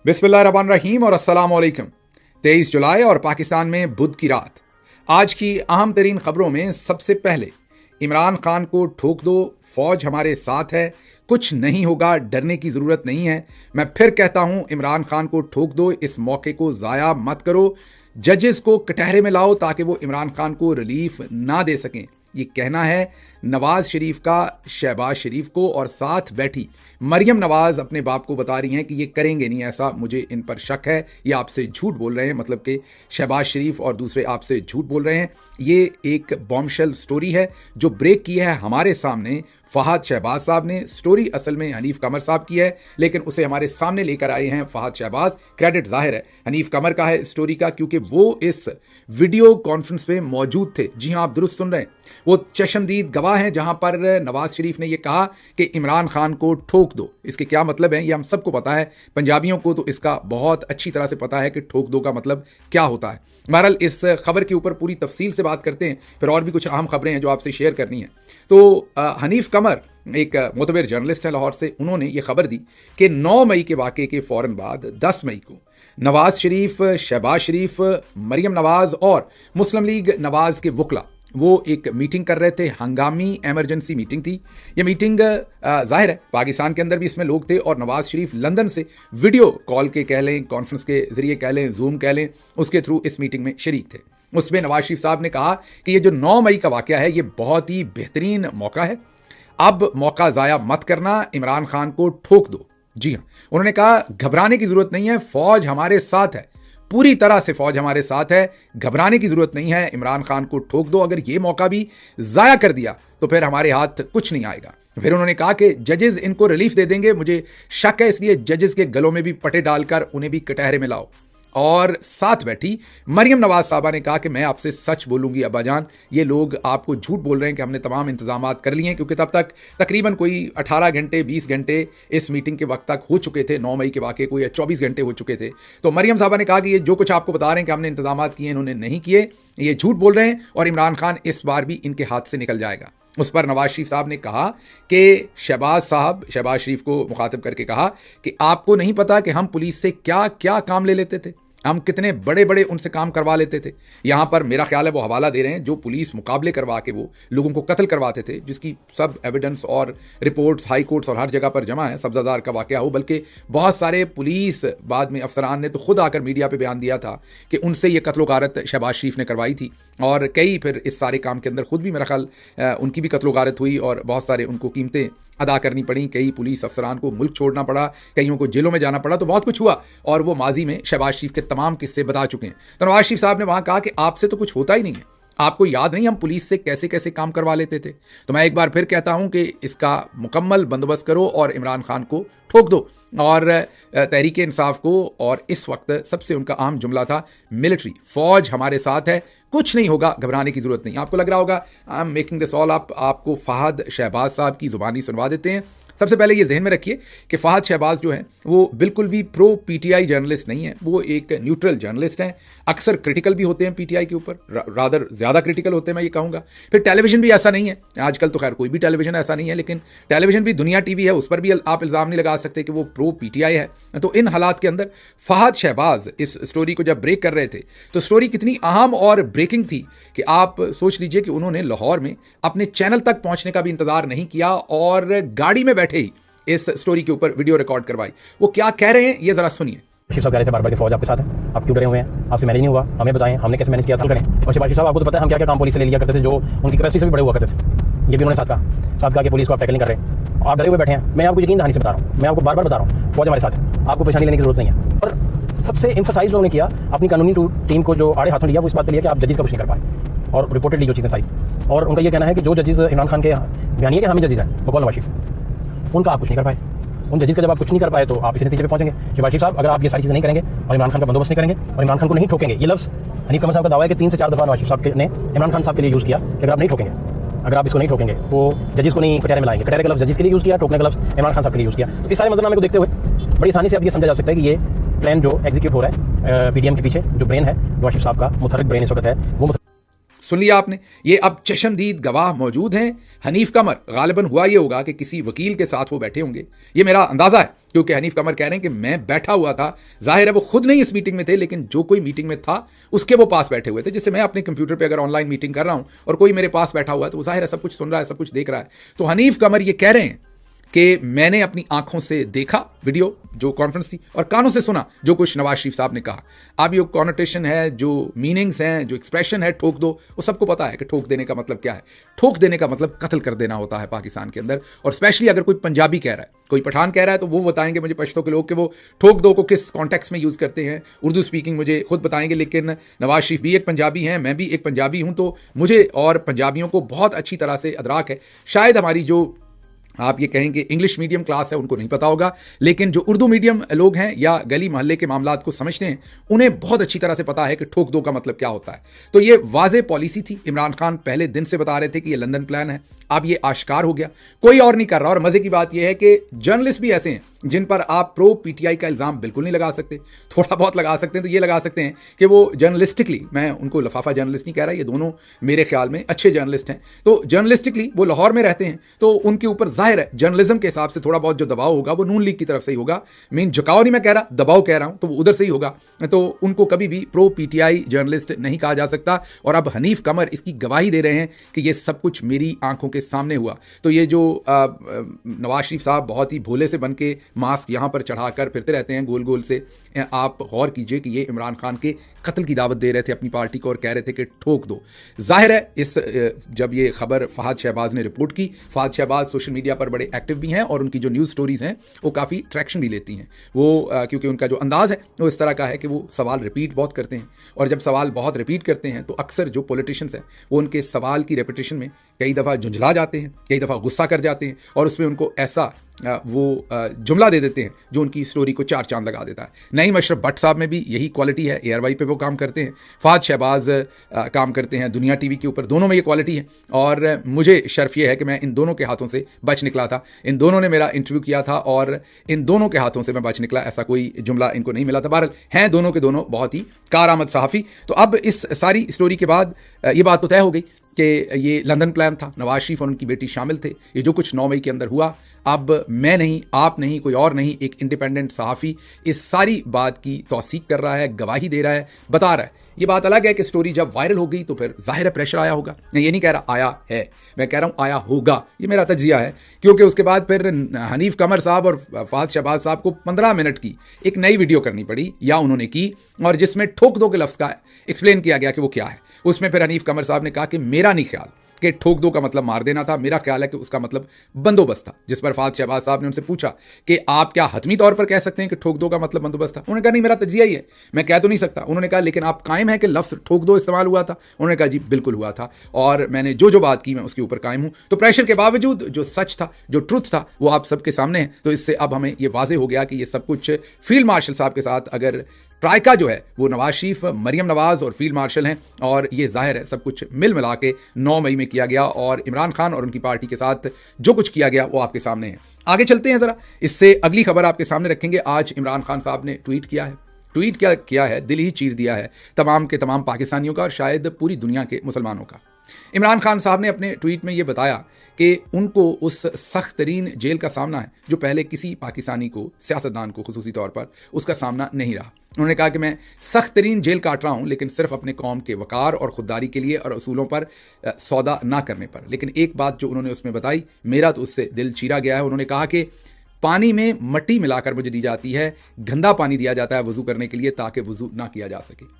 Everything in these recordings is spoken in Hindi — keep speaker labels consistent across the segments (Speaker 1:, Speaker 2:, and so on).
Speaker 1: बिस्मिल्लाहिर्रहमानिर्रहीम और अस्सलाम वालेकुम। 23 जुलाई और पाकिस्तान में बुध की रात। आज की अहम तरीन खबरों में सबसे पहले इमरान खान को ठोक दो, फौज हमारे साथ है, कुछ नहीं होगा, डरने की जरूरत नहीं है। मैं फिर कहता हूं, इमरान खान को ठोक दो, इस मौके को जाया मत करो। जजेस को कटहरे में लाओ ताकि वो इमरान खान को रिलीफ ना दे सकें। ये कहना है नवाज शरीफ का शहबाज शरीफ को, और साथ बैठी मरियम नवाज अपने बाप को बता रही हैं कि ये करेंगे नहीं, ऐसा मुझे इन पर शक है, ये आपसे झूठ बोल रहे हैं। मतलब कि शहबाज शरीफ और दूसरे आपसे झूठ बोल रहे हैं। ये एक बॉम्बशेल स्टोरी है जो ब्रेक की है हमारे सामने फहद शहबाज साहब ने। स्टोरी असल में हनीफ कमर साहब की है, लेकिन उसे हमारे सामने लेकर आए हैं फहद शहबाज। क्रेडिट जाहिर है हनीफ कमर का है स्टोरी का, क्योंकि वो इस वीडियो कॉन्फ्रेंस में मौजूद थे। जी हां, आप दुरुस्त सुन रहे हैं, वो चशमदीद गवाह हैं जहां पर नवाज शरीफ ने यह कहा कि इमरान खान को ठोक दो। इसके क्या मतलब है ये हम सबको पता है, पंजाबियों को तो इसका बहुत अच्छी तरह से पता है कि ठोक दो का मतलब क्या होता है। बहरहाल इस खबर के ऊपर पूरी तफसील से बात करते हैं, फिर और भी कुछ अहम खबरें हैं जो आपसे शेयर करनी है। तो हनीफ कमर एक मोतबर जर्नलिस्ट है लाहौर से, उन्होंने ये खबर दी कि 9 मई के वाक़े के फौरन बाद 10 मई को नवाज शरीफ, शहबाज शरीफ, मरियम नवाज और मुस्लिम लीग नवाज के वकला वो एक मीटिंग कर रहे थे। हंगामी एमरजेंसी मीटिंग थी ये मीटिंग। जाहिर है पाकिस्तान के अंदर भी इसमें लोग थे, और नवाज शरीफ लंदन से वीडियो कॉल के कह लें, कॉन्फ्रेंस के जरिए कह लें, जूम कह लें, उसके थ्रू इस मीटिंग में शरीक थे। उसमें नवाज शरीफ साहब ने कहा कि ये जो 9 मई का वाक़या है ये बहुत ही बेहतरीन मौका है, अब मौका ज़ाया मत करना, इमरान खान को ठोक दो। जी हाँ, उन्होंने कहा घबराने की ज़रूरत नहीं है, फौज हमारे साथ है, पूरी तरह से फौज हमारे साथ है, घबराने की जरूरत नहीं है, इमरान खान को ठोक दो। अगर ये मौका भी जाया कर दिया तो फिर हमारे हाथ कुछ नहीं आएगा। फिर उन्होंने कहा कि जजेस इनको रिलीफ दे देंगे, मुझे शक है, इसलिए जजेस के गलों में भी पटे डालकर उन्हें भी कटहरे में लाओ। और साथ बैठी मरियम नवाज साहबा ने कहा कि मैं आपसे सच बोलूंगी अब्बाजान, ये लोग आपको झूठ बोल रहे हैं कि हमने तमाम इंतजामात कर लिए हैं, क्योंकि तब तक तकरीबन कोई 18 घंटे 20 घंटे इस मीटिंग के वक्त तक हो चुके थे। 9 मई के वाक़े को या 24 घंटे हो चुके थे। तो मरियम साहबा ने कहा कि ये जो कुछ आपको बता रहे हैं कि हमने इंतजामात किए, इन्होंने नहीं किए, ये झूठ बोल रहे हैं, और इमरान खान इस बार भी इनके हाथ से निकल जाएगा। उस पर नवाज शरीफ साहब ने कहा कि शहबाज शरीफ को मुखातिब करके कहा कि आपको नहीं पता कि हम पुलिस से क्या क्या काम ले लेते थे, हम कितने बड़े बड़े उनसे काम करवा लेते थे। यहां पर मेरा ख्याल है वो हवाला दे रहे हैं जो पुलिस मुकाबले करवा के वो लोगों को कत्ल करवाते थे, जिसकी सब एविडेंस और रिपोर्ट्स हाई कोर्ट्स और हर जगह पर जमा है। सब्जादार का वाकया हो, बल्कि बहुत सारे पुलिस बाद में अफसरान ने तो खुद आकर मीडिया पे बयान दिया था कि उनसे ये कत्लो गारत शहबाज शरीफ ने करवाई थी, और कई फिर इस सारे काम के अंदर खुद भी मेरा ख्याल उनकी भी कत्लो गारत हुई, और बहुत सारे उनको कीमतें अदा करनी पड़ी। कई पुलिस अफसरान को मुल्क छोड़ना पड़ा, कईयों को जेलों में जाना पड़ा, तो बहुत कुछ हुआ, और वो माजी में शहबाज शरीफ के तमाम किस्से बता चुके हैं। तो नवाज शरीफ साहब ने वहां कहा कि आपसे तो कुछ होता ही नहीं है, आपको याद नहीं हम पुलिस से कैसे कैसे काम करवा लेते थे। तो मैं एक बार फिर कहता हूं कि इसका मुकम्मल बंदोबस्त करो और इमरान खान को ठोक दो, और तहरीक इंसाफ को। और इस वक्त सबसे उनका अहम जुमला था मिलिट्री, फौज हमारे साथ है, कुछ नहीं होगा, घबराने की जरूरत नहीं। आपको लग रहा होगा I am making this all up, आपको फहद शहबाज साहब की जुबानी सुनवा देते हैं। सबसे पहले ये जहन में रखिए कि फहद शहबाज जो है वो बिल्कुल भी प्रो पीटीआई जर्नलिस्ट नहीं है, वो एक न्यूट्रल जर्नलिस्ट हैं। अक्सर क्रिटिकल भी होते हैं पीटीआई के ऊपर, रादर ज़्यादा क्रिटिकल होते हैं मैं ये कहूँगा। फिर टेलीविजन भी ऐसा नहीं है, आजकल तो खैर कोई भी टेलीविजन ऐसा नहीं है, लेकिन टेलीविजन भी दुनिया टीवी है, उस पर भी आप इल्ज़ाम नहीं लगा सकते कि वो प्रो पीटीआई है। तो इन हालात के अंदर फहद शहबाज इस स्टोरी को जब ब्रेक कर रहे थे तो स्टोरी कितनी अहम और ब्रेकिंग थी कि आप सोच लीजिए कि उन्होंने लाहौर में अपने चैनल तक पहुंचने का भी इंतजार नहीं किया, और गाड़ी में बैठे ही इस स्टोरी के ऊपर वीडियो रिकॉर्ड करवाई। वो क्या कह रहे हैं ये जरा सुनिए।
Speaker 2: शिव साहब कह रहे थे बार बार कि फौज आपके साथ है, आप क्यों डरे हुए हैं, आपसे मैनेज नहीं हुआ, हमें बताएं, हमने कैसे मैनेज किया था, करें। और शिव साहब आपको तो पता है हम क्या क्या काम पुलिस से ले लिया करते थे जो उनकी कैपेसिटी से भी बड़े हुआ करते थे। ये भी उन्होंने साथ कहा कि पुलिस को आप टैकलिंग कर रहे हैं, आप डरे हुए बैठे हैं। मैं आपको यकीन दहानी से बता रहा हूँ, मैं आपको बार बार बता रहा हूँ, फौज हमारे साथ है, आपको परेशानी लेने की जरूरत नहीं है। और सबसे एम्फसाइज लोगों ने किया अपनी कानूनी टीम को जो आड़े हाथों लिया, वो इस बात पर लिया कि आप जजेस का कुछ नहीं कर पाए, और रिपोर्टेडली जो चीज़ें सारी। और उनका ये कहना है कि जो जजेस इमरान खान के बयानिए के हामी जजेस हैं बकौल नवाज शरीफ, उनका आप कुछ नहीं कर पाए। उन जजेस का जब आप कुछ नहीं कर पाए तो आप इस नतीजे पे पहुंचेंगे शहबाज शरीफ साहब, अगर आप ये सारी चीज़ें नहीं करेंगे और इमरान खान का बंदोबस्त नहीं करेंगे और इमरान खान को नहीं ठोकेंगे। ये लफ्ज़ हनीफ कमर साहब का दावा है कि 3 से 4 दफ़ा नवाज शरीफ साहब ने इमरान खान साहब के लिए यूज़ किया कि अगर आप नहीं ठोकेंगे, अगर आप इसको नहीं ठोकेंगे तो जजेस को नहीं कटहरे में लाएंगे। कटहरे का लफ्ज़ जजेस के लिए यूज़ किया, ठोकने का लफ्ज़ इमरान खान साहब के लिए यूज़ किया। तो इस सारे मंजरनामे को देखते हुए बड़ी आसानी से अब ये समझा जा सकता है कि ये प्लान जो एग्जीक्यूट हो रहा है पीडीएम के पीछे जो ब्रेन है नवाज शरीफ साहब का, मुतहर्रिक ब्रेन इस वक्त है वो।
Speaker 1: सुन लिया आपने। ये अब चशमदीद गवाह मौजूद हैं। हनीफ कमर, गालिबन हुआ ये होगा कि किसी वकील के साथ वो बैठे होंगे, ये मेरा अंदाजा है, क्योंकि हनीफ कमर कह रहे हैं कि मैं बैठा हुआ था। जाहिर है वो खुद नहीं इस मीटिंग में थे, लेकिन जो कोई मीटिंग में था उसके वो पास बैठे हुए थे। जैसे मैं अपने कंप्यूटर पर अगर ऑनलाइन मीटिंग कर रहा हूं और कोई मेरे पास बैठा हुआ है तो वो जाहिर है सब कुछ सुन रहा है, सब कुछ देख रहा है। तो हनीफ कमर ये कह रहे हैं कि मैंने अपनी आंखों से देखा वीडियो जो कॉन्फ्रेंस थी और कानों से सुना जो कुछ नवाज शरीफ साहब ने कहा। अब ये कॉनोटेशन है, जो मीनिंग्स हैं, जो एक्सप्रेशन है ठोक दो, वो सबको पता है कि ठोक देने का मतलब क्या है। ठोक देने का मतलब कत्ल कर देना होता है पाकिस्तान के अंदर। और स्पेशली अगर कोई पंजाबी कह रहा है, कोई पठान कह रहा है, तो वो बताएंगे मुझे पश्तो के लोग कि वो ठोक दो को किस कॉन्टेक्स्ट में यूज़ करते हैं। उर्दू स्पीकिंग मुझे खुद बताएंगे, लेकिन नवाज शरीफ भी एक पंजाबी हैं, मैं भी एक पंजाबी हूँ, तो मुझे और पंजाबियों को बहुत अच्छी तरह से अदराक है। शायद हमारी जो आप ये कहेंगे इंग्लिश मीडियम क्लास है उनको नहीं पता होगा, लेकिन जो उर्दू मीडियम लोग हैं या गली मोहल्ले के मामलात को समझते हैं उन्हें बहुत अच्छी तरह से पता है कि ठोक दो का मतलब क्या होता है। तो ये वाज़े पॉलिसी थी। इमरान खान पहले दिन से बता रहे थे कि ये लंदन प्लान है, अब ये आश्कार हो गया, कोई और नहीं कर रहा। और मजे की बात यह है कि जर्नलिस्ट भी ऐसे हैं जिन पर आप प्रो पीटीआई का इल्ज़ाम बिल्कुल नहीं लगा सकते। थोड़ा बहुत लगा सकते हैं तो ये लगा सकते हैं कि वो जर्नलिस्टिकली, मैं उनको लफाफा जर्नलिस्ट नहीं कह रहा, ये दोनों मेरे ख्याल में अच्छे जर्नलिस्ट हैं, तो जर्नलिस्टिकली वो लाहौर में रहते हैं, तो उनके ऊपर जाहिर है जर्नलिज्म के हिसाब से थोड़ा बहुत जो दबाव होगा वो नून लीग की तरफ से ही होगा। मीन झुकाव नहीं मैं कह रहा, दबाव कह रहा हूं, तो वो उधर से ही होगा। तो उनको कभी भी प्रो पीटीआई जर्नलिस्ट नहीं कहा जा सकता। और अब हनीफ कमर इसकी गवाही दे रहे हैं कि ये सब कुछ मेरी आंखों के सामने हुआ। तो ये जो नवाज शरीफ साहब बहुत ही भोले से बन के मास्क यहां पर चढ़ाकर फिरते रहते हैं गोल गोल से, आप गौर कीजिए कि ये इमरान खान के कत्ल की दावत दे रहे थे अपनी पार्टी को और कह रहे थे कि ठोक दो। जाहिर है इस जब ये खबर फहद शहबाज ने रिपोर्ट की, फहद शहबाज सोशल मीडिया पर बड़े एक्टिव भी हैं और उनकी जो न्यूज़ स्टोरीज हैं वो काफ़ी ट्रैक्शन भी लेती हैं। वो क्योंकि उनका जो अंदाज़ है वो इस तरह का है कि वो सवाल रिपीट बहुत करते हैं, और जब सवाल बहुत रिपीट करते हैं तो अक्सर जो पॉलिटिशियंस हैं वो उनके सवाल की रेपिटेशन में कई दफ़ा झुंझला जाते हैं, कई दफ़ा गुस्सा कर जाते हैं, और उसमें उनको ऐसा वो जुमला दे देते हैं जो उनकी स्टोरी को चार चांद लगा देता है। नईम अशरफ भट्ट साहब में भी यही क्वालिटी है, एयरवाई पे वो काम करते हैं, फहद शहबाज काम करते हैं दुनिया टीवी के ऊपर, दोनों में ये क्वालिटी है। और मुझे शर्फ ये है कि मैं इन दोनों के हाथों से बच निकला था। इन दोनों ने मेरा इंटरव्यू किया था और इन दोनों के हाथों से मैं बच निकला, ऐसा कोई जुमला इनको नहीं मिला था। बहरहाल हैं दोनों के दोनों बहुत ही कारआमद सहाफ़ी। तो अब इस सारी स्टोरी के बाद ये बात तो तय हो गई कि ये लंदन प्लान था, नवाज शरीफ और उनकी बेटी शामिल थे। ये जो कुछ 9 मई के अंदर हुआ, अब मैं नहीं, आप नहीं, कोई और नहीं, एक इंडिपेंडेंट सहाफ़ी इस सारी बात की तौसीक कर रहा है, गवाही दे रहा है, बता रहा है। ये बात अलग है कि स्टोरी जब वायरल हो गई तो फिर जाहिर है प्रेशर आया होगा। मैं ये नहीं कह रहा आया है, मैं कह रहा हूँ आया होगा, ये मेरा तज्जिया है। क्योंकि उसके बाद फिर हनीफ कमर साहब और फहद शहबाज साहब को 15 मिनट की एक नई वीडियो करनी पड़ी, या उन्होंने की, और जिसमें ठोक दो के लफ्ज़ का एक्सप्लेन किया गया कि वो क्या है। उसमें फिर हनीफ कमर साहब ने कहा कि मेरा नहीं ख्याल कि ठोक दो का मतलब मार देना था, मेरा ख्याल है कि उसका मतलब बंदोबस्त था। जिस पर फहद शहबाज साहब ने उनसे पूछा कि आप क्या हतमी तौर पर कह सकते हैं कि ठोक दो का मतलब बंदोबस्त था? उन्होंने कहा नहीं, मेरा तज्जिया ही है, मैं कह तो नहीं सकता। उन्होंने कहा लेकिन आप कायम है कि लफ्ज़ ठोक दो इस्तेमाल हुआ था? उन्होंने कहा जी बिल्कुल हुआ था, और मैंने जो जो बात की मैं उसके ऊपर कायम हूँ। तो प्रेशर के बावजूद जो सच था, जो ट्रुथ था, वो आप सबके सामने है। तो इससे अब हमें ये वाज़ेह हो गया कि ये सब कुछ फील्ड मार्शल साहब के साथ, अगर ट्राइका जो है वो नवाज शरीफ, मरियम नवाज और फील्ड मार्शल हैं, और ये जाहिर है सब कुछ मिल मिला के 9 मई में किया गया, और इमरान खान और उनकी पार्टी के साथ जो कुछ किया गया वो आपके सामने है। आगे चलते हैं ज़रा, इससे अगली खबर आपके सामने रखेंगे। आज इमरान खान साहब ने ट्वीट किया है। ट्वीट क्या किया है, दिल ही चीर दिया है तमाम के तमाम पाकिस्तानियों का और शायद पूरी दुनिया के मुसलमानों का। इमरान खान साहब ने अपने ट्वीट में ये बताया कि उनको उस सख्त तरीन जेल का सामना है जो पहले किसी पाकिस्तानी को, सियासतदान को खुसूसी तौर पर उसका सामना नहीं रहा। उन्होंने कहा कि मैं सख्त तरीन जेल काट रहा हूँ, लेकिन सिर्फ अपने कौम के वकार और खुददारी के लिए और असूलों पर सौदा ना करने पर। लेकिन एक बात जो उन्होंने उसमें बताई, मेरा तो उससे दिल चीरा गया है। उन्होंने कहा कि पानी में मट्टी मिलाकर मुझे दी जाती है, गंदा पानी दिया जाता है वज़ू करने के लिए ताकि वज़ू ना किया जा सके।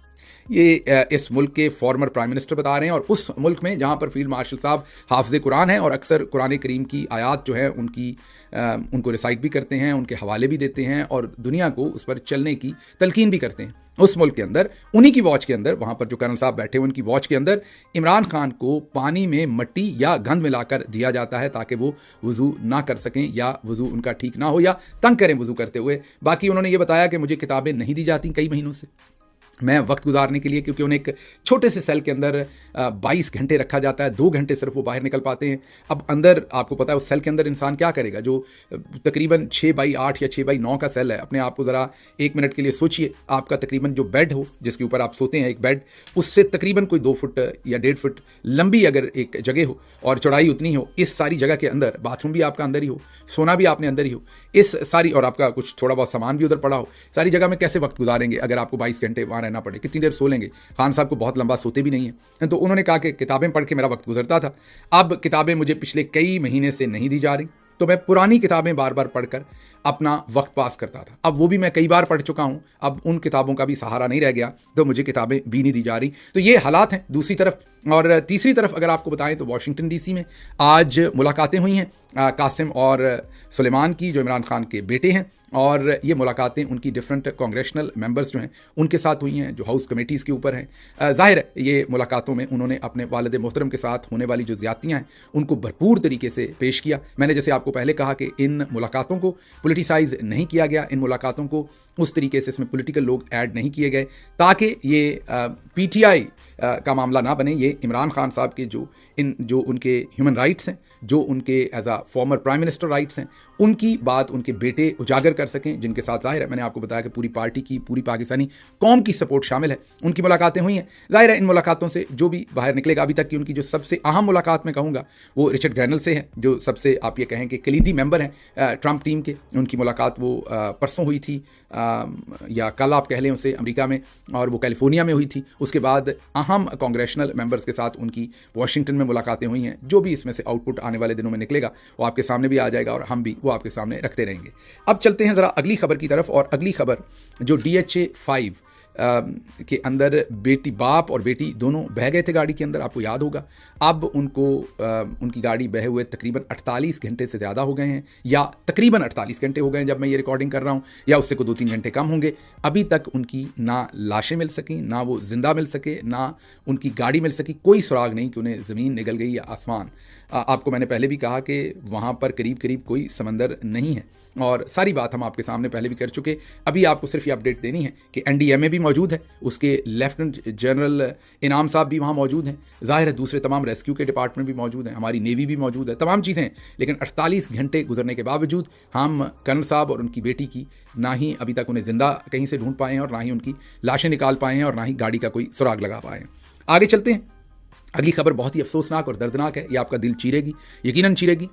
Speaker 1: ये इस मुल्क के फॉर्मर प्राइम मिनिस्टर बता रहे हैं, और उस मुल्क में जहाँ पर फील्ड मार्शल साहब हाफ़िज़ कुरान हैं और अक्सर कुरान करीम की आयात जो है उनको रिसाइट भी करते हैं, उनके हवाले भी देते हैं और दुनिया को उस पर चलने की तलकीन भी करते हैं। उस मुल्क के अंदर, उन्हीं की वॉच के अंदर, वहाँ पर जो कर्नल साहब बैठे हुए उनकी वॉच के अंदर इमरान खान को पानी में मट्टी या गंद मिलाकर दिया जाता है ताकि वो वज़ू ना कर सकें, या वज़ू उनका ठीक ना हो, या तंग करें वज़ू करते हुए। बाकी उन्होंने ये बताया कि मुझे किताबें नहीं दी जाती कई महीनों से, मैं वक्त गुजारने के लिए, क्योंकि उन्हें एक छोटे से सेल के अंदर 22 घंटे रखा जाता है, 2 घंटे सिर्फ वो बाहर निकल पाते हैं। अब अंदर आपको पता है उस सेल के अंदर इंसान क्या करेगा, जो तकरीबन 6x8 या 6x9 का सेल है। अपने आप को ज़रा 1 मिनट के लिए सोचिए, आपका तकरीबन जो बेड हो जिसके ऊपर आप सोते हैं, एक बेड, उससे तकरीबन कोई 2 फुट या 1.5 फुट लंबी अगर एक जगह हो और चौड़ाई उतनी हो, इस सारी जगह के अंदर बाथरूम भी आपका अंदर ही हो, सोना भी आपने अंदर ही हो, इस सारी, और आपका कुछ थोड़ा बहुत सामान भी उधर पड़ा हो, सारी जगह में कैसे वक्त गुजारेंगे अगर आपको 22 घंटे वहाँ रहना पड़े? कितनी देर सो लेंगे? खान साहब को बहुत लंबा सोते भी नहीं है। तो उन्होंने कहा कि किताबें पढ़ के मेरा वक्त गुजरता था। अब किताबें मुझे पिछले कई महीने से नहीं दी जा रही, तो मैं पुरानी किताबें बार बार पढ़कर अपना वक्त पास करता था। अब वो भी मैं कई बार पढ़ चुका हूं, अब उन किताबों का भी सहारा नहीं रह गया, तो मुझे किताबें भी नहीं दी जा रही। तो ये हालात हैं दूसरी तरफ। और तीसरी तरफ अगर आपको बताएं तो वाशिंगटन डीसी में आज मुलाकातें हुई हैं कासिम और सुलेमान की, जो इमरान खान के बेटे हैं, और ये मुलाकातें उनकी डिफरेंट कांग्रेशनल मेंबर्स जो हैं उनके साथ हुई हैं, जो हाउस कमेटीज़ के ऊपर हैं। ज़ाहिर है ये मुलाकातों में उन्होंने अपने वालिद मोहतरम के साथ होने वाली जो ज़्यादतियाँ हैं उनको भरपूर तरीके से पेश किया। मैंने जैसे आपको पहले कहा कि इन मुलाकातों को पोलिटिसाइज नहीं किया गया, इन मुलाकातों को उस तरीके से इसमें पॉलिटिकल लोग ऐड नहीं किए गए ताकि ये पीटीआई का मामला ना बने। ये इमरान खान साहब के जो उनके ह्यूमन राइट्स हैं, जो उनके as a former prime minister rights हैं, उनकी बात उनके बेटे उजागर कर सकें, जिनके साथ ज़ाहिर है मैंने आपको बताया कि पूरी पार्टी की, पूरी पाकिस्तानी कौम की सपोर्ट शामिल है। उनकी मुलाकातें हुई हैं। ज़ाहिर है इन मुलाकातों से जो भी बाहर निकलेगा, अभी तक की उनकी जो सबसे अहम मुलाकात मैं कहूँगा वो रिचर्ड ग्रैनल से है, जो सबसे आप ये कहें कि कलीदी मेंबर हैं ट्रंप टीम के। उनकी मुलाकात वो परसों हुई थी या कल आप कह लें उसे, अमेरिका में, और वो कैलिफोर्निया में हुई थी। उसके बाद अहम कांग्रेशनल मेंबर्स के साथ उनकी वाशिंगटन में मुलाकातें हुई हैं। जो भी इसमें से आउटपुट आने वाले दिनों में निकलेगा वो आपके सामने भी आ जाएगा और हम भी वो आपके सामने रखते रहेंगे। अब चलते हैं ज़रा अगली खबर की तरफ, और अगली खबर जो DHA 5 के अंदर बेटी, बाप और बेटी दोनों बह गए थे गाड़ी के अंदर, आपको याद होगा। अब उनको उनकी गाड़ी बहे हुए तकरीबन 48 घंटे से ज़्यादा हो गए हैं, या तकरीबन 48 घंटे हो गए हैं जब मैं ये रिकॉर्डिंग कर रहा हूँ, या उससे को 2-3 घंटे कम होंगे। अभी तक उनकी ना लाशें मिल सकी, ना वो जिंदा मिल सके, ना उनकी गाड़ी मिल सकी। कोई सुराग नहीं कि उन्हें ज़मीन निगल गई या आसमान। आपको मैंने पहले भी कहा कि वहाँ पर करीब करीब कोई समंदर नहीं है, और सारी बात हम आपके सामने पहले भी कर चुके। अभी आपको सिर्फ ये अपडेट देनी है कि NDMA भी मौजूद है, उसके लेफ्टिनेंट जनरल इनाम साहब भी वहाँ मौजूद हैं। ज़ाहिर है दूसरे तमाम रेस्क्यू के डिपार्टमेंट भी मौजूद हैं, हमारी नेवी भी मौजूद है, तमाम चीज़ें। लेकिन 48 घंटे गुजरने के बावजूद हम कर्नल साहब और उनकी बेटी की ना ही अभी तक उन्हें ज़िंदा कहीं से ढूंढ पाए हैं, और ना ही उनकी लाशें निकाल पाए हैं, और ना ही गाड़ी का कोई सुराग लगा पाए हैं। आगे चलते हैं। अगली खबर बहुत ही अफसोसनाक और दर्दनाक है, ये आपका दिल चीरेगी, यकीनन चीरेगी।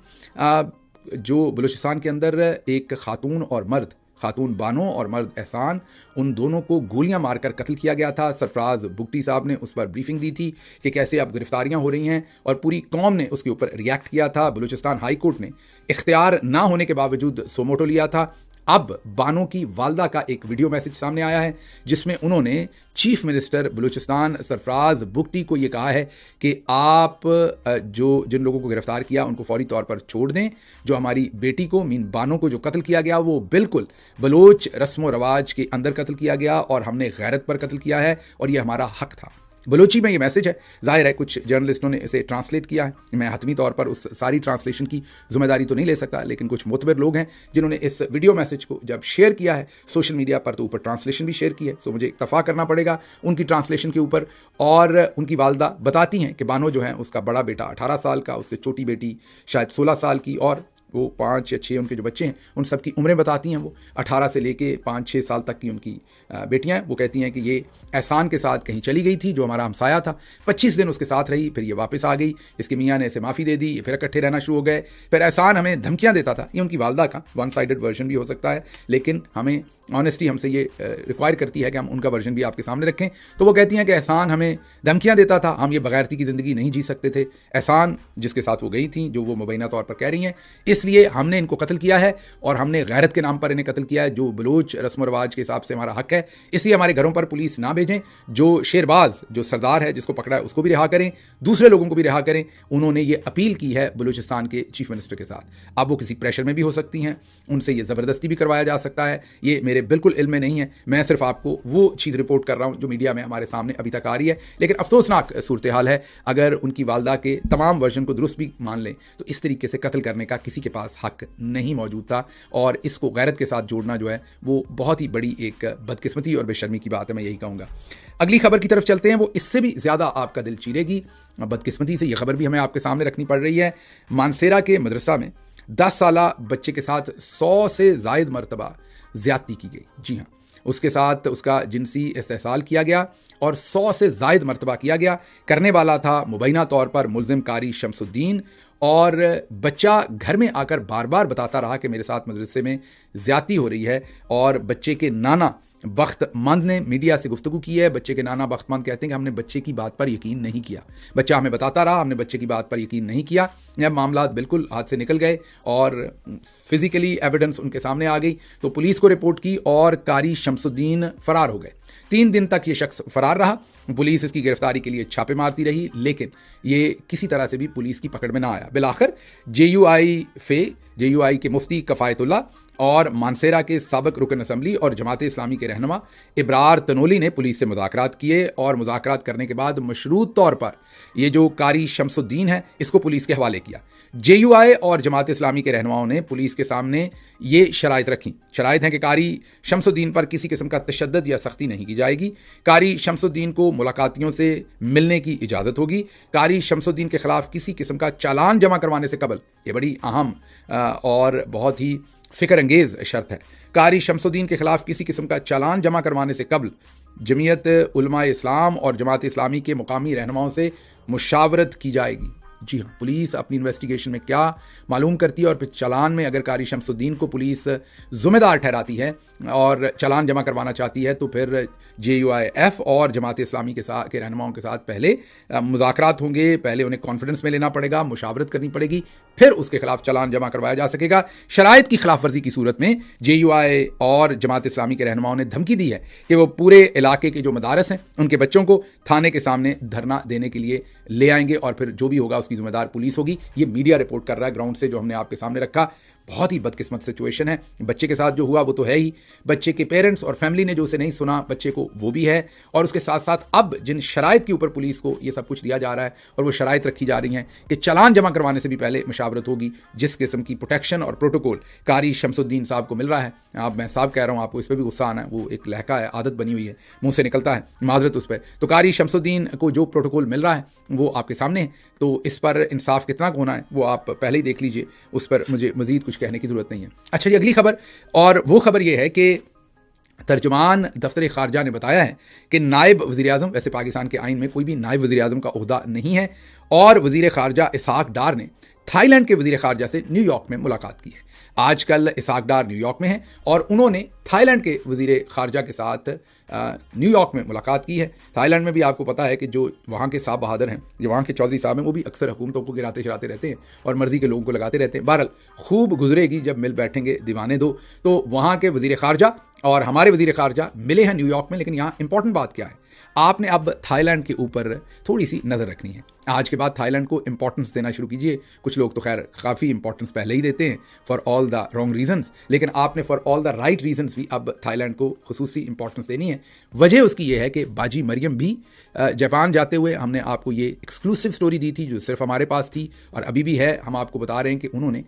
Speaker 1: जो बलूचिस्तान के अंदर एक खातून और मर्द, खातून बानो और मर्द एहसान, उन दोनों को गोलियां मारकर कत्ल किया गया था। सरफराज बुगटी साहब ने उस पर ब्रीफिंग दी थी कि कैसे अब गिरफ्तारियां हो रही हैं, और पूरी कौम ने उसके ऊपर रिएक्ट किया था। बलूचिस्तान हाई कोर्ट ने इख्तियार ना होने के बावजूद सोमोटो लिया था। अब बानो की वालदा का एक वीडियो मैसेज सामने आया है जिसमें उन्होंने चीफ मिनिस्टर बलूचिस्तान सरफराज बुगटी को ये कहा है कि आप जिन लोगों को गिरफ्तार किया उनको फौरी तौर पर छोड़ दें। जो हमारी बेटी को, मीन बानो को जो कत्ल किया गया, वो बिल्कुल बलोच रस्म व रवाज के अंदर कत्ल किया गया, और हमने गैरत पर कत्ल किया है, और ये हमारा हक था। बलोची में ये मैसेज है। जाहिर है कुछ जर्नलिस्टों ने इसे ट्रांसलेट किया है, मैं हतमी तौर पर उस सारी ट्रांसलेशन की जिम्मेदारी तो नहीं ले सकता, लेकिन कुछ मोतबर लोग हैं जिन्होंने इस वीडियो मैसेज को जब शेयर किया है सोशल मीडिया पर, तो ऊपर ट्रांसलेशन भी शेयर की है। सो मुझे इत्तफा करना पड़ेगा उनकी ट्रांसलेशन के ऊपर। और उनकी वालदा बताती हैं कि बानो जो है उसका बड़ा बेटा 18 साल का, उससे छोटी बेटी शायद 16 साल की, और वो 5 या 6 उनके जो बच्चे हैं उन सब की उम्रें बताती हैं। वो 18 से लेके 5-6 साल तक की उनकी बेटियां हैं। वो कहती हैं कि ये एहसान के साथ कहीं चली गई थी, जो हमारा हमसाया था, 25 दिन उसके साथ रही, फिर ये वापस आ गई, इसके मियाँ ने इसे माफ़ी दे दी, ये फिर इकट्ठे रहना शुरू हो गए। फिर एहसान हमें धमकियाँ देता था। ये उनकी वालदा का वन साइडेड वर्जन भी हो सकता है, लेकिन हमें ऑनेस्टी हमसे ये रिक्वायर करती है कि हम उनका वर्जन भी आपके सामने रखें। तो वो कहती हैं कि एहसान हमें धमकियां देता था, हम ये बगैरती की ज़िंदगी नहीं जी सकते थे। एहसान जिसके साथ वो गई थी, जो वो मुबैना तौर पर कह रही हैं, इसलिए हमने इनको कत्ल किया है, और हमने गैरत के नाम पर इन्हें कत्ल किया है, जो बलोच रस्म रवाज के हिसाब से हमारा हक है। इसलिए हमारे घरों पर पुलिस ना भेजें। जो शेरबाज, जो सरदार है, जिसको पकड़ा है, उसको भी रिहा करें, दूसरे लोगों को भी रिहा करें। उन्होंने ये अपील की है बलूचिस्तान के चीफ मिनिस्टर के साथ। अब वो किसी प्रेशर में भी हो सकती हैं, उनसे ये ज़बरदस्ती भी करवाया जा सकता है। ये मेरे मेरे बिल्कुल इल्म में नहीं है, मैं सिर्फ आपको वो चीज़ रिपोर्ट कर रहा हूँ जो मीडिया में हमारे सामने अभी तक आ रही है। लेकिन अफसोसनाक सूरत हाल है, अगर उनकी वालदा के तमाम वर्जन को दुरुस्त भी मान लें तो इस तरीके से कत्ल करने का किसी के पास हक नहीं मौजूद था, और इसको गैरत के साथ जोड़ना जो है वो बहुत ही बड़ी एक बदकिस्मती और बेशर्मी की बात है, मैं यही कहूँगा। अगली खबर की तरफ चलते हैं, वो इससे भी ज़्यादा आपका दिल चीरेगी। बदकिस्मती से ये खबर भी हमें आपके सामने रखनी पड़ रही है। मानसेरा के मदरसा में 10 साला बच्चे के साथ 100 से ज़ायद मरतबा ज़्यादती की गई। जी हाँ, उसके साथ उसका जिनसी इस्तेहसाल किया गया और 100 से ज़ायद मरतबा किया गया। करने वाला था मुबैना तौर पर मुल्ज़िम कारी शमसुद्दीन, और बच्चा घर में आकर बार बार बताता रहा कि मेरे साथ मदरसे में ज़्यादती हो रही है। और बच्चे के नाना बख्तमंद ने मीडिया से गुफ्तगू की है। बच्चे के नाना बख्तमंद कहते हैं कि हमने बच्चे की बात पर यकीन नहीं किया, बच्चा हमें बताता रहा, हमने बच्चे की बात पर यकीन नहीं किया। जब मामला बिल्कुल हाथ से निकल गए और फिजिकली एविडेंस उनके सामने आ गई तो पुलिस को रिपोर्ट की और कारी शमसुद्दीन फरार हो गए। 3 दिन तक ये शख्स फरार रहा। पुलिस इसकी गिरफ्तारी के लिए छापे मारती रही, लेकिन ये किसी तरह से भी पुलिस की पकड़ में ना आया। बिलाखिर JUI के मुफ्ती कफ़ायतुल्लाह और मानसेरा के साबिक रुकन असम्बली और जमात इस्लामी के रहनुमा इब्रार तनोली ने पुलिस से मुज़ाकरात किए, और मुज़ाकरात करने के बाद मशरूत तौर पर ये जो कारी शमसुद्दीन है इसको पुलिस के हवाले किया। JUI और जमात इस्लामी के रहनुमाओं ने पुलिस के सामने ये शराइत रखी। शराइत हैं कि कारी शमसुद्दीन पर किसी किस्म का तशद्दुद या सख्ती नहीं की जाएगी। कारी शमसुद्दीन को मुलाकातियों से मिलने की इजाज़त होगी। कारी शमसुद्दीन के खिलाफ किसी किस्म का चालान जमा करवाने से कबल, ये बड़ी अहम और बहुत ही फ़िक्र अंगेज़ शर्त है, कारी शमसुद्दीन के खिलाफ किसी किस्म का चालान जमा करवाने से कबल जमीयत उलमा इस्लाम और जमात इस्लामी के मुकामी रहनुमाओं से मुशावरत की जाएगी। जी हाँ, पुलिस अपनी इन्वेस्टिगेशन में क्या मालूम करती है और फिर चालान में अगर कारी शमसुद्दीन को पुलिस ज़िम्मेदार ठहराती है और चालान जमा करवाना चाहती है तो फिर JUIF और जमात इस्लामी के रहनुमाओं के साथ पहले मुज़ाकरात होंगे, पहले उन्हें कॉन्फ्रेंस में लेना पड़ेगा, मुशावरत करनी पड़ेगी, फिर उसके खिलाफ चालान जमा करवाया जा सकेगा। शराइत की खिलाफ वर्जी की सूरत में JUI और जमात इस्लामी के रहनुमाओं ने धमकी दी है कि वो पूरे इलाके के जो मदारस हैं उनके बच्चों को थाने के सामने धरना देने के लिए ले आएंगे, और फिर जो भी होगा उसकी जिम्मेदार पुलिस होगी। ये मीडिया रिपोर्ट कर रहा है ग्राउंड से, जो हमने आपके सामने रखा। बहुत ही बदकिस्मत सिचुएशन है। बच्चे के साथ जो हुआ वो तो है ही, बच्चे के पेरेंट्स और फैमिली ने जो उसे नहीं सुना बच्चे को, वो भी है, और उसके साथ साथ अब जिन शराइत के ऊपर पुलिस को ये सब कुछ दिया जा रहा है और वो शराइत रखी जा रही हैं कि चालान जमा करवाने से भी पहले मशावरत होगी, जिस किस्म की प्रोटेक्शन और प्रोटोकॉल कारी शमसुद्दीन साहब को मिल रहा है। अब मैं साहब कह रहा हूँ, आपको इस पर भी गुस्सा आना है, वो एक लहका है, आदत बनी हुई है, मुंह से निकलता है, माजरत उस पर। तो कारी शमसुद्दीन को जो प्रोटोकॉल मिल रहा है वो आपके सामने है, तो इस पर इंसाफ कितना होना है वो आप पहले ही देख लीजिए, उस पर मुझे मजीद कुछ कहने की ज़रूरत नहीं है। अच्छा जी, अगली खबर, और वो खबर ये है कि तर्जुमान दफ्तर खारजा ने बताया है कि नायब वज़ीर आज़म, वैसे पाकिस्तान के आइन में कोई भी नायब वज़ीर आज़म का ओहदा नहीं है, और वज़ीर खारजा इसहाक डार ने थाईलैंड के वज़ीर खारजा से न्यूयॉर्क में मुलाकात की है। आजकल इसहाक डार न्यूयॉर्क में हैं और उन्होंने थाईलैंड के वज़ीर खारजा के साथ न्यूयॉर्क में मुलाकात की है। थाईलैंड में भी आपको पता है कि जो वहाँ के साहब बहादुर हैं, जो वहाँ के चौधरी साहब हैं, वो भी अक्सर हुकूमतों को गिराते शराते रहते हैं और मर्ज़ी के लोगों को लगाते रहते हैं। बहरहाल खूब गुजरेगी जब मिल बैठेंगे दीवाने दो। तो वहाँ के वज़ीर खारजा और हमारे वज़ीर खारजा मिले हैं न्यूयॉर्क में। लेकिन यहाँ इंपॉर्टेंट बात क्या है, आपने अब थाईलैंड के ऊपर थोड़ी सी नज़र रखनी है। आज के बाद थाईलैंड को इंपॉर्टेंस देना शुरू कीजिए। कुछ लोग तो खैर काफ़ी इंपॉर्टेंस पहले ही देते हैं for all the wrong reasons, लेकिन आपने for all the right reasons भी अब थाईलैंड को खुसूसी इंपॉर्टेंस देनी है। वजह उसकी ये है कि बाजी मरियम भी जापान जाते हुए हमने आपको ये एक्सक्लूसिव स्टोरी दी थी जो सिर्फ हमारे पास थी और अभी भी है। हम आपको बता रहे हैं कि उन्होंने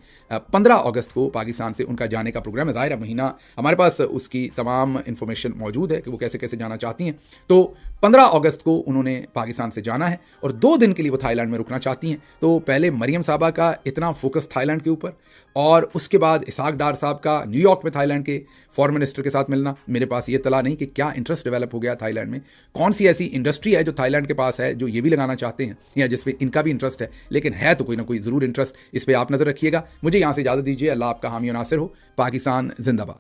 Speaker 1: 15 अगस्त को पाकिस्तान से उनका जाने का प्रोग्राम है। ज़ाहिर महीना हमारे पास उसकी तमाम इन्फॉर्मेशन मौजूद है कि वो कैसे कैसे जाना चाहती हैं। तो 15 अगस्त को उन्होंने पाकिस्तान से जाना है और 2 दिन के लिए वो थाईलैंड में रुकना चाहती हैं। तो पहले मरियम साहबा का इतना फोकस थाईलैंड के ऊपर, और उसके बाद इसहाक डार साहब का न्यूयॉर्क में थाईलैंड के फॉरेन मिनिस्टर के साथ मिलना। मेरे पास ये तला नहीं कि क्या इंटरेस्ट डेवलप हो गया थाईलैंड में, कौन सी ऐसी इंडस्ट्री है जो थाईलैंड के पास है जो ये भी लगाना चाहते हैं या जिस पे इनका भी इंटरेस्ट है, लेकिन है तो कोई ना कोई ज़रूर इंटरेस्ट। इस पर आप नज़र रखिएगा। मुझे यहाँ से इजाज़त दीजिए। अल्लाह आपका हामी और नासिर हो। पाकिस्तान जिंदाबाद।